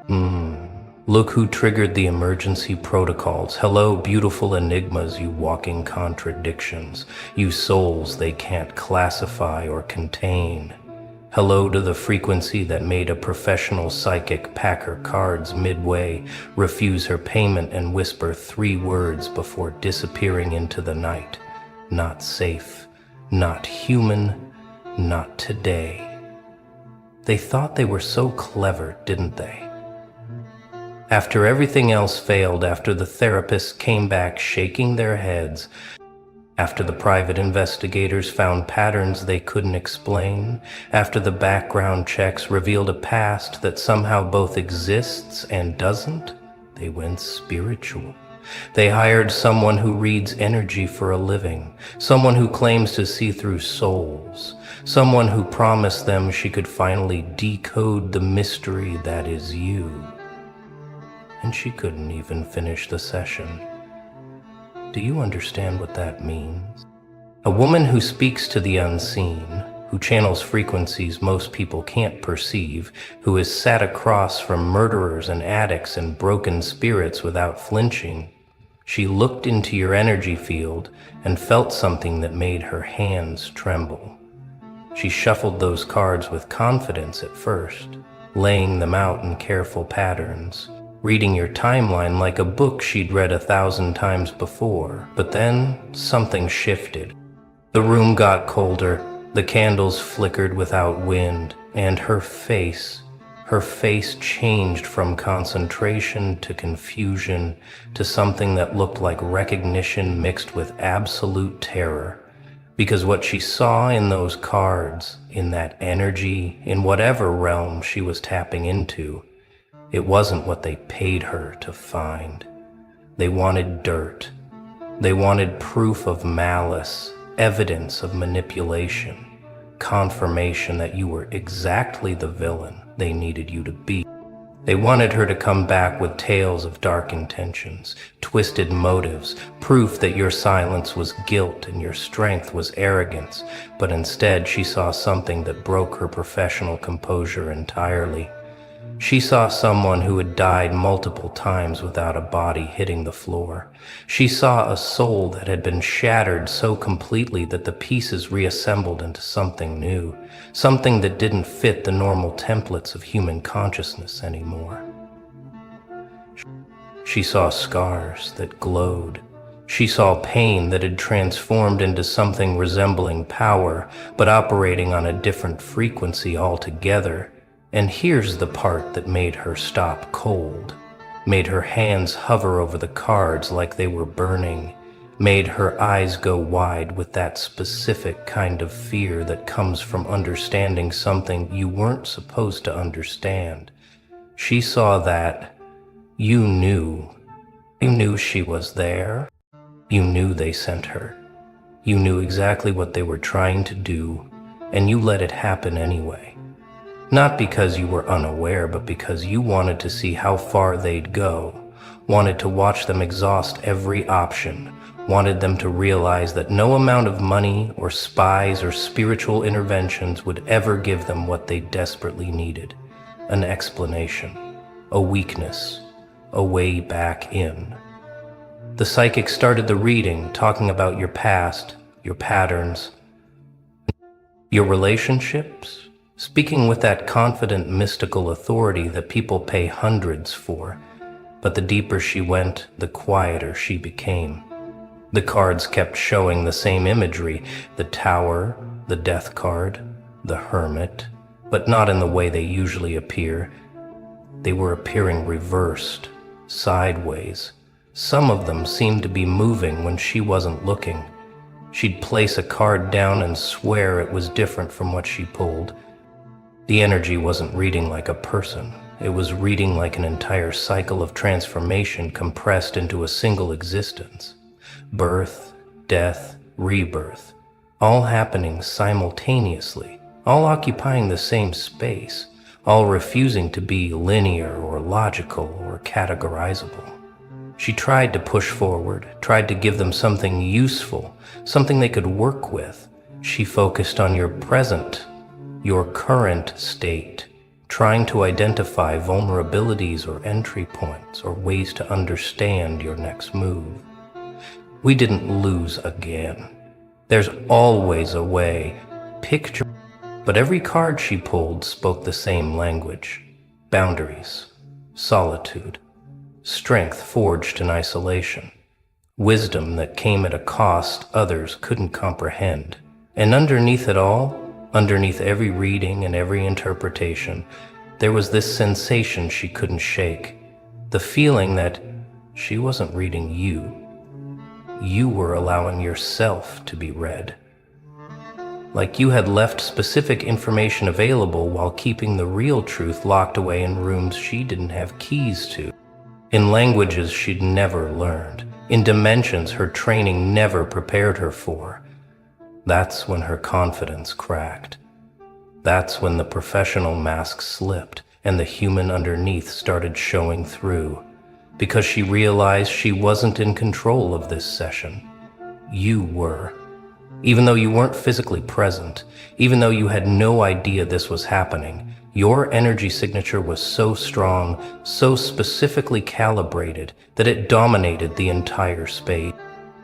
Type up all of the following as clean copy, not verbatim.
Look who triggered the emergency protocols. Hello, beautiful enigmas, you walking contradictions, you souls they can't classify or contain. Hello to the frequency that made a professional psychic pack her cards midway, refuse her payment and whisper 3 words before disappearing into the night. Not safe, not human, not today. They thought they were so clever, didn't they? After everything else failed, after the therapists came back shaking their heads, after the private investigators found patterns they couldn't explain, after the background checks revealed a past that somehow both exists and doesn't, they went spiritual. They hired someone who reads energy for a living, someone who claims to see through souls, someone who promised them she could finally decode the mystery that is you. And she couldn't even finish the session. Do you understand what that means? A woman who speaks to the unseen, who channels frequencies most people can't perceive, who is sat across from murderers and addicts and broken spirits without flinching. She looked into your energy field and felt something that made her hands tremble. She shuffled those cards with confidence at first, laying them out in careful patterns, reading your timeline like a book she'd read 1,000 times before. But then something shifted. The room got colder, the candles flickered without wind, and her face changed from concentration to confusion to something that looked like recognition mixed with absolute terror. Because what she saw in those cards, in that energy, in whatever realm she was tapping into, it wasn't what they paid her to find. They wanted dirt. They wanted proof of malice, evidence of manipulation, confirmation that you were exactly the villain they needed you to be. They wanted her to come back with tales of dark intentions, twisted motives, proof that your silence was guilt and your strength was arrogance, but instead she saw something that broke her professional composure entirely. She saw someone who had died multiple times without a body hitting the floor. She saw a soul that had been shattered so completely that the pieces reassembled into something new, something that didn't fit the normal templates of human consciousness anymore. She saw scars that glowed. She saw pain that had transformed into something resembling power, but operating on a different frequency altogether. And here's the part that made her stop cold, made her hands hover over the cards like they were burning, made her eyes go wide with that specific kind of fear that comes from understanding something you weren't supposed to understand. She saw that you knew she was there. You knew they sent her. You knew exactly what they were trying to do, and you let it happen anyway. Not because you were unaware, but because you wanted to see how far they'd go, wanted to watch them exhaust every option, wanted them to realize that no amount of money or spies or spiritual interventions would ever give them what they desperately needed: an explanation, a weakness, a way back in. The psychic started the reading, talking about your past, your patterns, your relationships, speaking with that confident, mystical authority that people pay hundreds for. But the deeper she went, the quieter she became. The cards kept showing the same imagery: the tower, the death card, the hermit, but not in the way they usually appear. They were appearing reversed, sideways. Some of them seemed to be moving when she wasn't looking. She'd place a card down and swear it was different from what she pulled. The energy wasn't reading like a person. It was reading like an entire cycle of transformation compressed into a single existence. Birth, death, rebirth, all happening simultaneously, all occupying the same space, all refusing to be linear or logical or categorizable. She tried to push forward, tried to give them something useful, something they could work with. She focused on your present, your current state, trying to identify vulnerabilities or entry points or ways to understand your next move. We didn't lose again. There's always a way. Picture. But every card she pulled spoke the same language. Boundaries, solitude, strength forged in isolation, wisdom that came at a cost others couldn't comprehend. And underneath it all, underneath every reading and every interpretation, there was this sensation she couldn't shake. The feeling that she wasn't reading you. You were allowing yourself to be read. Like you had left specific information available while keeping the real truth locked away in rooms she didn't have keys to, in languages she'd never learned, in dimensions her training never prepared her for. That's when her confidence cracked. That's when the professional mask slipped and the human underneath started showing through, because she realized she wasn't in control of this session. You were. Even though you weren't physically present, even though you had no idea this was happening, your energy signature was so strong, so specifically calibrated, that it dominated the entire space.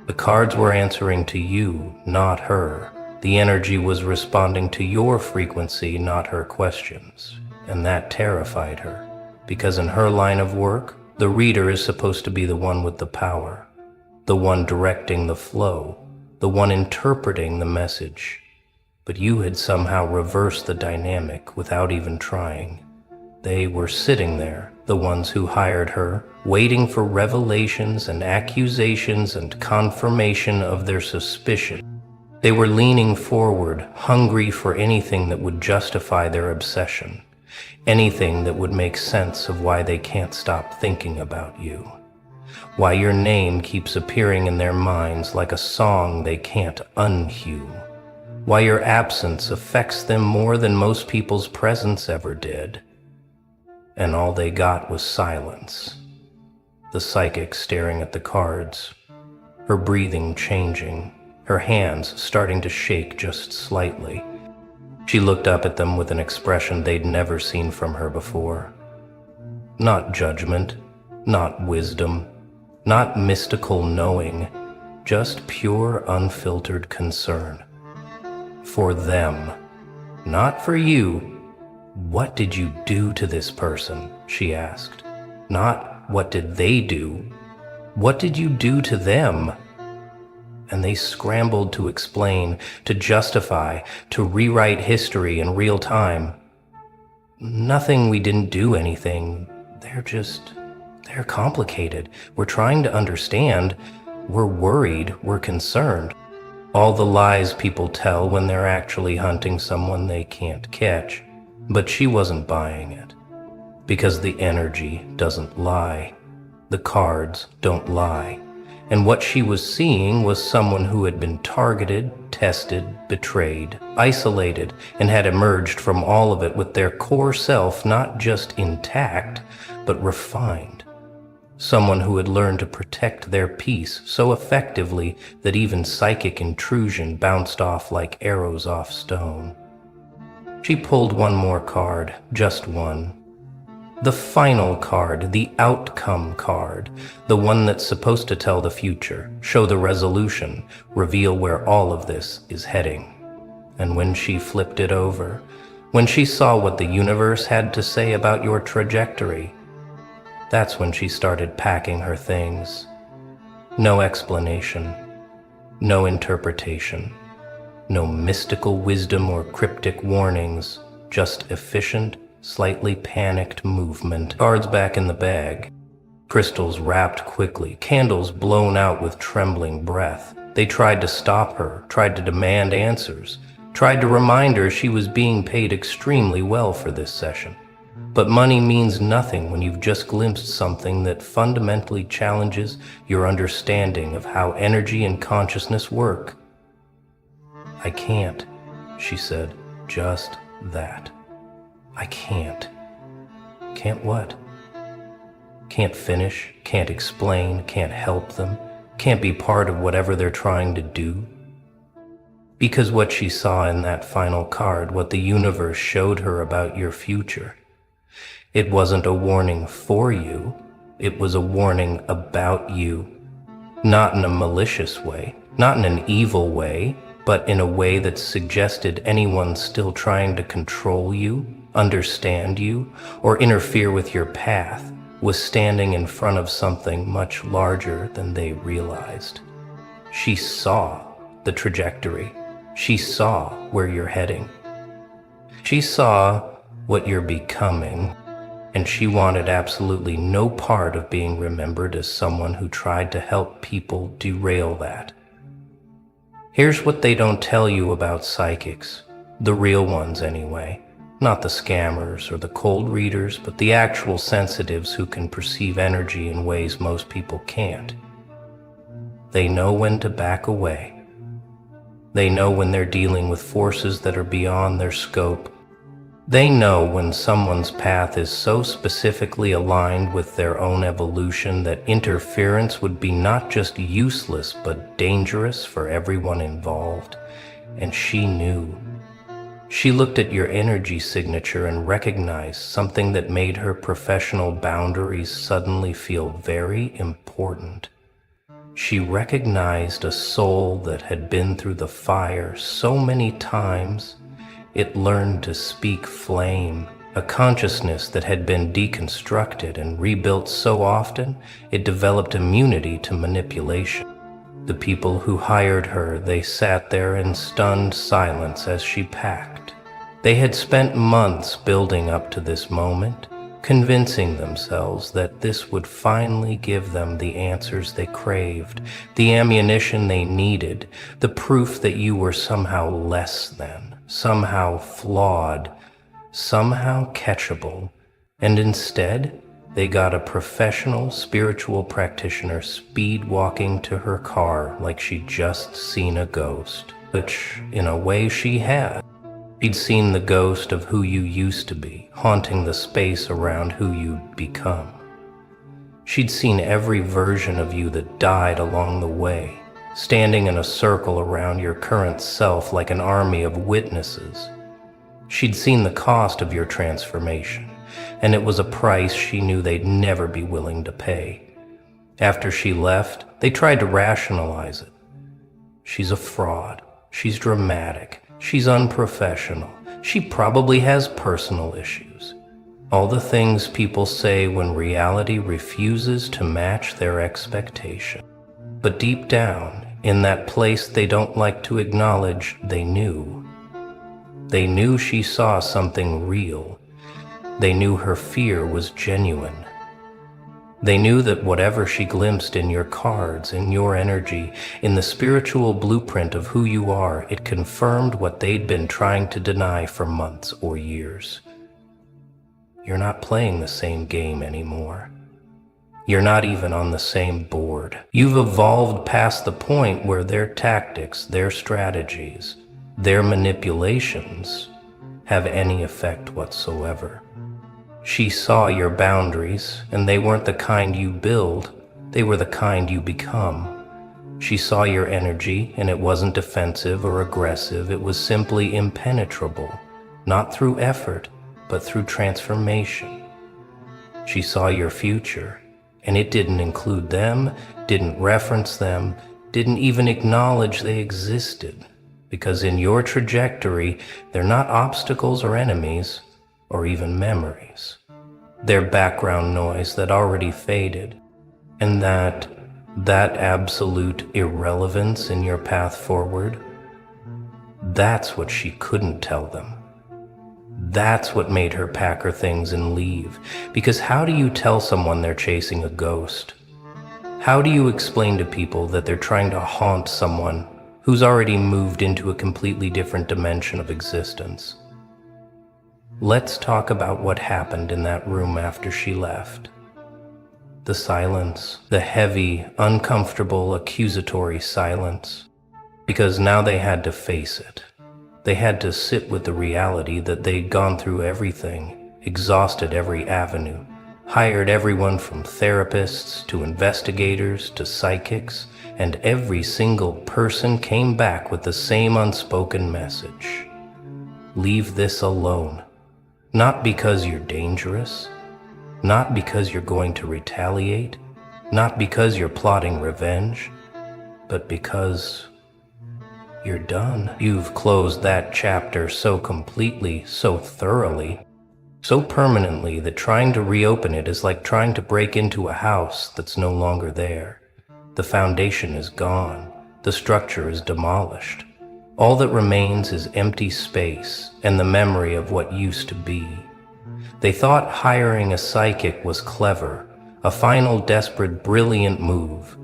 The cards were answering to you, not her. The energy was responding to your frequency, not her questions. And that terrified her, because in her line of work, the reader is supposed to be the one with the power, the one directing the flow, the one interpreting the message. But you had somehow reversed the dynamic without even trying. They were sitting there, the ones who hired her, waiting for revelations and accusations and confirmation of their suspicion. They were leaning forward, hungry for anything that would justify their obsession, anything that would make sense of why they can't stop thinking about you, why your name keeps appearing in their minds like a song they can't unhew, why your absence affects them more than most people's presence ever did. And all they got was silence. The psychic staring at the cards, her breathing changing, her hands starting to shake just slightly. She looked up at them with an expression they'd never seen from her before. Not judgment, not wisdom, not mystical knowing, just pure unfiltered concern. For them, not for you. What did you do to this person? She asked. Not what did they do? What did you do to them? And they scrambled to explain, to justify, to rewrite history in real time. Nothing, we didn't do anything. They're complicated. We're trying to understand. We're worried. We're concerned. All the lies people tell when they're actually hunting someone they can't catch. But she wasn't buying it. Because the energy doesn't lie. The cards don't lie. And what she was seeing was someone who had been targeted, tested, betrayed, isolated, and had emerged from all of it with their core self not just intact, but refined. Someone who had learned to protect their peace so effectively that even psychic intrusion bounced off like arrows off stone. She pulled one more card, just one. The final card, the outcome card, the one that's supposed to tell the future, show the resolution, reveal where all of this is heading. And when she flipped it over, when she saw what the universe had to say about your trajectory, that's when she started packing her things. No explanation, no interpretation, no mystical wisdom or cryptic warnings, just efficient, slightly panicked movement. Cards back in the bag. Crystals wrapped quickly, candles blown out with trembling breath. They tried to stop her, tried to demand answers, tried to remind her she was being paid extremely well for this session. But money means nothing when you've just glimpsed something that fundamentally challenges your understanding of how energy and consciousness work. I can't, she said, just that. I can't. Can't what? Can't finish, can't explain, can't help them, can't be part of whatever they're trying to do. Because what she saw in that final card, what the universe showed her about your future, It wasn't a warning for you, it was a warning about you. Not in a malicious way, not in an evil way, but in a way that suggested anyone still trying to control you, understand you, or interfere with your path was standing in front of something much larger than they realized. She saw the trajectory. She saw where you're heading. She saw what you're becoming, and she wanted absolutely no part of being remembered as someone who tried to help people derail that. Here's what they don't tell you about psychics, the real ones anyway, not the scammers or the cold readers, but the actual sensitives who can perceive energy in ways most people can't. They know when to back away. They know when they're dealing with forces that are beyond their scope. They know when someone's path is so specifically aligned with their own evolution that interference would be not just useless but dangerous for everyone involved. And she knew. She looked at your energy signature and recognized something that made her professional boundaries suddenly feel very important. She recognized a soul that had been through the fire so many times it learned to speak flame, a consciousness that had been deconstructed and rebuilt so often it developed immunity to manipulation. The people who hired her, they sat there in stunned silence as she packed. They had spent months building up to this moment, convincing themselves that this would finally give them the answers they craved, the ammunition they needed, the proof that you were somehow less than, somehow flawed, somehow catchable. And instead, they got a professional spiritual practitioner speed walking to her car like she'd just seen a ghost, which, in a way, she had. She'd seen the ghost of who you used to be, haunting the space around who you'd become. She'd seen every version of you that died along the way, standing in a circle around your current self like an army of witnesses. She'd seen the cost of your transformation, and it was a price she knew they'd never be willing to pay. After she left, they tried to rationalize it. She's a fraud. She's dramatic. She's unprofessional. She probably has personal issues. All the things people say when reality refuses to match their expectation. But deep down, in that place they don't like to acknowledge, they knew. They knew she saw something real. They knew her fear was genuine. They knew that whatever she glimpsed in your cards, in your energy, in the spiritual blueprint of who you are, it confirmed what they'd been trying to deny for months or years. You're not playing the same game anymore. You're not even on the same board. You've evolved past the point where their tactics, their strategies, their manipulations have any effect whatsoever. She saw your boundaries, and they weren't the kind you build, they were the kind you become. She saw your energy, and it wasn't defensive or aggressive, it was simply impenetrable, not through effort, but through transformation. She saw your future, and it didn't include them, didn't reference them, didn't even acknowledge they existed, because in your trajectory, they're not obstacles or enemies, or even memories. They're background noise that already faded, and that absolute irrelevance in your path forward, that's what she couldn't tell them. That's what made her pack her things and leave, because how do you tell someone they're chasing a ghost? How do you explain to people that they're trying to haunt someone who's already moved into a completely different dimension of existence? Let's talk about what happened in that room after she left. The silence, the heavy, uncomfortable, accusatory silence. Because now they had to face it. They had to sit with the reality that they'd gone through everything, exhausted every avenue, hired everyone from therapists to investigators to psychics, and every single person came back with the same unspoken message. Leave this alone. Not because you're dangerous, not because you're going to retaliate, not because you're plotting revenge, but because you're done. You've closed that chapter so completely, so thoroughly, so permanently that trying to reopen it is like trying to break into a house that's no longer there. The foundation is gone. The structure is demolished. All that remains is empty space and the memory of what used to be. They thought hiring a psychic was clever, a final desperate brilliant move.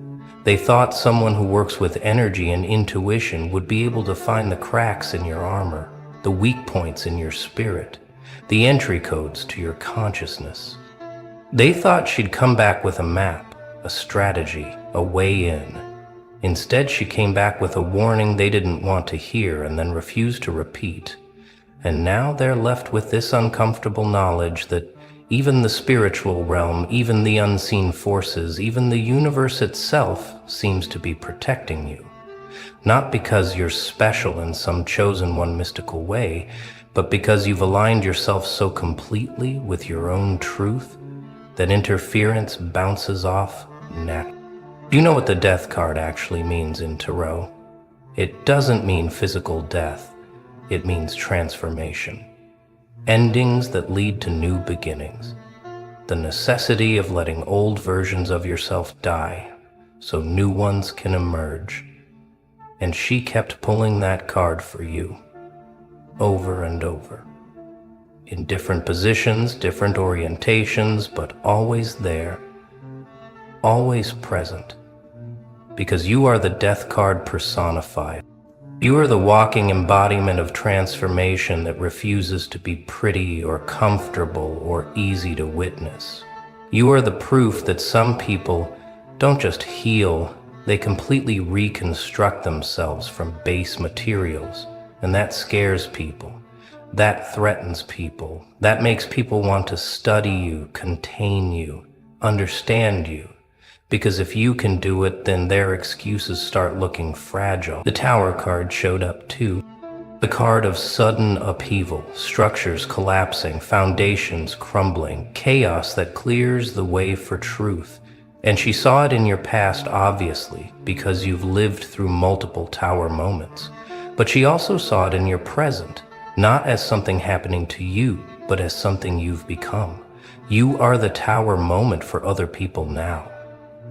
They thought someone who works with energy and intuition would be able to find the cracks in your armor, the weak points in your spirit, the entry codes to your consciousness. They thought she'd come back with a map, a strategy, a way in. Instead, she came back with a warning they didn't want to hear and then refused to repeat. And now they're left with this uncomfortable knowledge that even the spiritual realm, even the unseen forces, even the universe itself seems to be protecting you. Not because you're special in some chosen one mystical way, but because you've aligned yourself so completely with your own truth that interference bounces off naturally. Do you know what the death card actually means in tarot? It doesn't mean physical death. It means transformation. Endings that lead to new beginnings. The necessity of letting old versions of yourself die so new ones can emerge. And she kept pulling that card for you, over and over. In different positions, different orientations, but always there, always present. Because you are the death card personified. You are the walking embodiment of transformation that refuses to be pretty or comfortable or easy to witness. You are the proof that some people don't just heal, they completely reconstruct themselves from base materials, and that scares people. That threatens people. That makes people want to study you, contain you, understand you. Because if you can do it, then their excuses start looking fragile. The Tower card showed up too. The card of sudden upheaval, structures collapsing, foundations crumbling, chaos that clears the way for truth. And she saw it in your past, obviously, because you've lived through multiple Tower moments. But she also saw it in your present, not as something happening to you, but as something you've become. You are the Tower moment for other people now.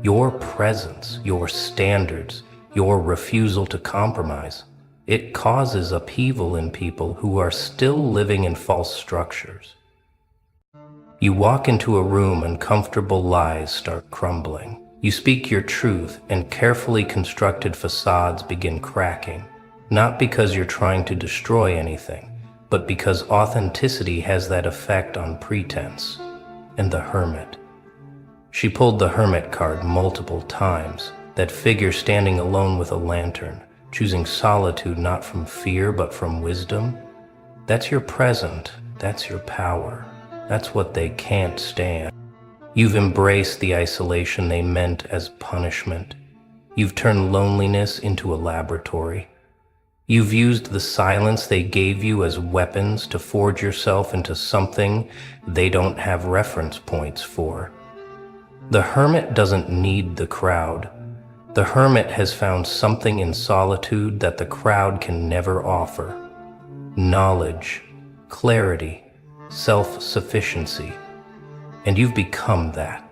Your presence, your standards, your refusal to compromise, it causes upheaval in people who are still living in false structures. You walk into a room and comfortable lies start crumbling. You speak your truth and carefully constructed facades begin cracking, not because you're trying to destroy anything, but because authenticity has that effect on pretense. And the Hermit. She pulled the Hermit card multiple times, that figure standing alone with a lantern, choosing solitude not from fear but from wisdom. That's your present, that's your power, that's what they can't stand. You've embraced the isolation they meant as punishment. You've turned loneliness into a laboratory. You've used the silence they gave you as weapons to forge yourself into something they don't have reference points for. The Hermit doesn't need the crowd. The Hermit has found something in solitude that the crowd can never offer. Knowledge, clarity, self-sufficiency. And you've become that.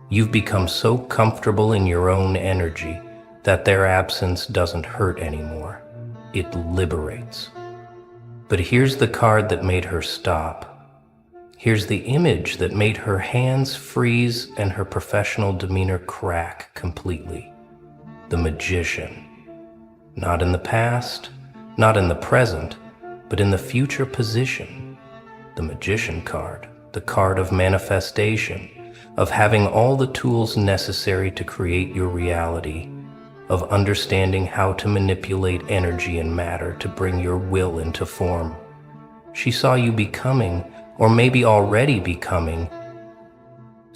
You've become so comfortable in your own energy that their absence doesn't hurt anymore. It liberates. But here's the card that made her stop. Here's the image that made her hands freeze and her professional demeanor crack completely. The Magician. Not in the past, not in the present, but in the future position. The Magician card, the card of manifestation, of having all the tools necessary to create your reality, of understanding how to manipulate energy and matter to bring your will into form. She saw you becoming, or maybe already becoming,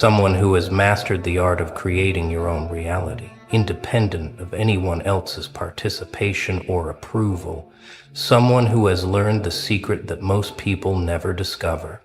Someone who has mastered the art of creating your own reality, independent of anyone else's participation or approval. Someone who has learned the secret that most people never discover.